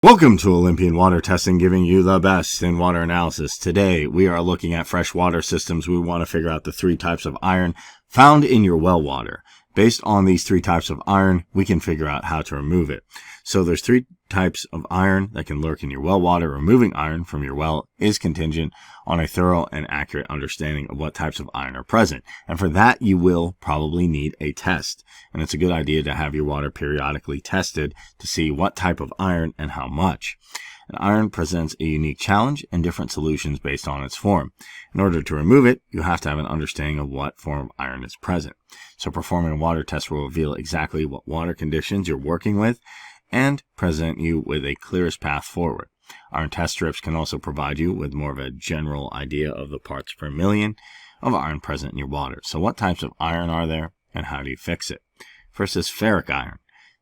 Welcome to Olympian Water Testing, giving you the best in water analysis. Today, we are looking at fresh water systems. We want to figure out the three types of iron found in your well water. Based on these three types of iron, we can figure out how to remove it. So there's three types of iron that can lurk in your well water. Removing iron from your well is contingent on a thorough and accurate understanding of what types of iron are present. And for that, you will probably need a test. And it's a good idea to have your water periodically tested to see what type of iron and how much. And iron presents a unique challenge and different solutions based on its form. In order to remove it, you have to have an understanding of what form of iron is present. So performing a water test will reveal exactly what water conditions you're working with and present you with a clearest path forward. Iron test strips can also provide you with more of a general idea of the parts per million of iron present in your water. So what types of iron are there and how do you fix it? First is ferric iron.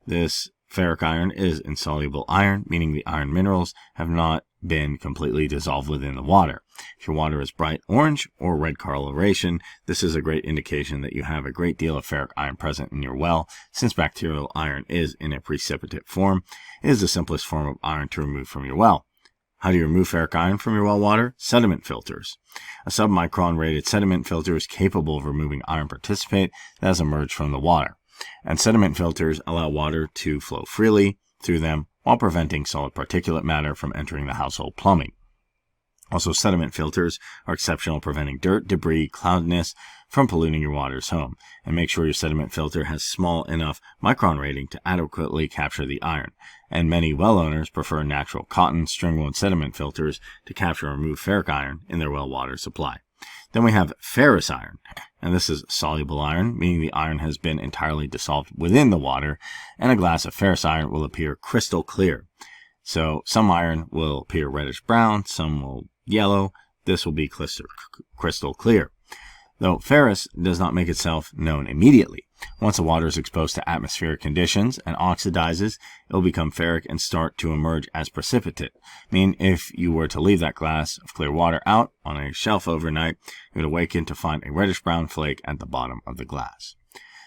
This ferric iron is insoluble iron, meaning the iron minerals have not been completely dissolved within the water. If your water is bright orange or red coloration, this is a great indication that you have a great deal of ferric iron present in your well. Since bacterial iron is in a precipitate form, it is the simplest form of iron to remove from your well. How do you remove ferric iron from your well water? Sediment filters. A submicron rated sediment filter is capable of removing iron participate that has emerged from the water. And sediment filters allow water to flow freely through them while preventing solid particulate matter from entering the household plumbing. Also, sediment filters are exceptional at preventing dirt, debris, cloudiness from polluting your water's home. And make sure your sediment filter has small enough micron rating to adequately capture the iron. And many well owners prefer natural cotton, string wound sediment filters to capture and remove ferric iron in their well water supply. Then we have ferrous iron, and this is soluble iron, meaning the iron has been entirely dissolved within the water, and a glass of ferrous iron will appear crystal clear. So some iron will appear reddish brown, some will yellow. This will be crystal clear. Though ferrous does not make itself known immediately. Once the water is exposed to atmospheric conditions and oxidizes, it will become ferric and start to emerge as precipitate. Meaning if you were to leave that glass of clear water out on a shelf overnight, you would awaken to find a reddish brown flake at the bottom of the glass.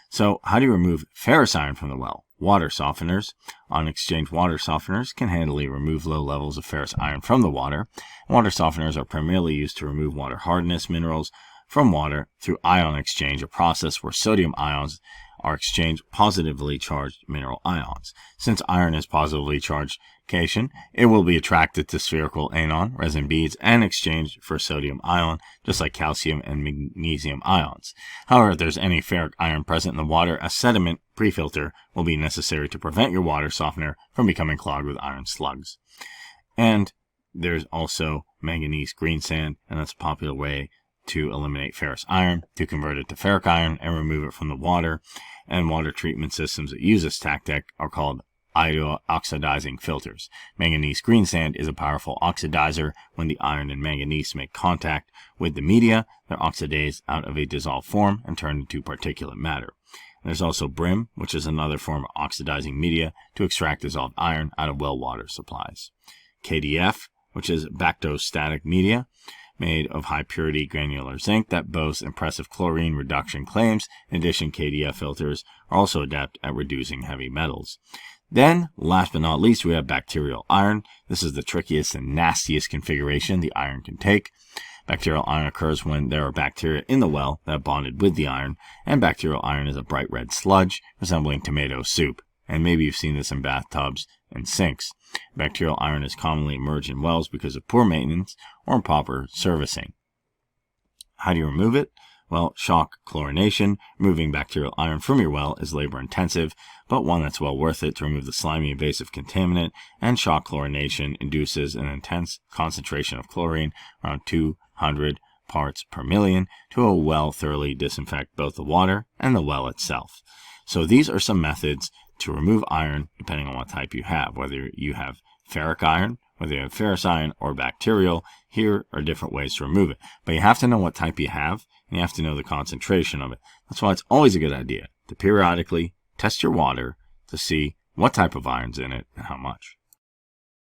So how do you remove ferrous iron from the well? Water softeners. On-exchange water softeners can handily remove low levels of ferrous iron from the water. Water softeners are primarily used to remove water hardness minerals from water through ion exchange, a process where sodium ions are exchanged positively charged mineral ions. Since iron is positively charged cation, it will be attracted to spherical anon, resin beads, and exchanged for sodium ion, just like calcium and magnesium ions. However, if there's any ferric iron present in the water, a sediment pre-filter will be necessary to prevent your water softener from becoming clogged with iron slugs. And there's also manganese green sand, and that's a popular way to eliminate ferrous iron, to convert it to ferric iron and remove it from the water. And water treatment systems that use this tactic are called oxidizing filters. Manganese green sand is a powerful oxidizer. When the iron and manganese make contact with the media, they're oxidized out of a dissolved form and turned into particulate matter. There's also brim, which is another form of oxidizing media to extract dissolved iron out of well water supplies. KDF, which is bactostatic media, made of high-purity granular zinc that boasts impressive chlorine reduction claims. In addition, KDF filters are also adept at reducing heavy metals. Then, last but not least, we have bacterial iron. This is the trickiest and nastiest configuration the iron can take. Bacterial iron occurs when there are bacteria in the well that have bonded with the iron, and bacterial iron is a bright red sludge resembling tomato soup. And maybe you've seen this in bathtubs and sinks. Bacterial iron is commonly emerged in wells because of poor maintenance or improper servicing. How do you remove it? Well, shock chlorination. Removing bacterial iron from your well is labor intensive, but one that's well worth it to remove the slimy invasive contaminant, and shock chlorination induces an intense concentration of chlorine, around 200 parts per million, to a well thoroughly disinfect both the water and the well itself. So these are some methods to remove iron depending on what type you have, whether you have ferric iron, whether you have ferrous iron, or bacterial. Here are different ways to remove it. But you have to know what type you have, and you have to know the concentration of it. That's why it's always a good idea to periodically test your water to see what type of iron's in it and how much.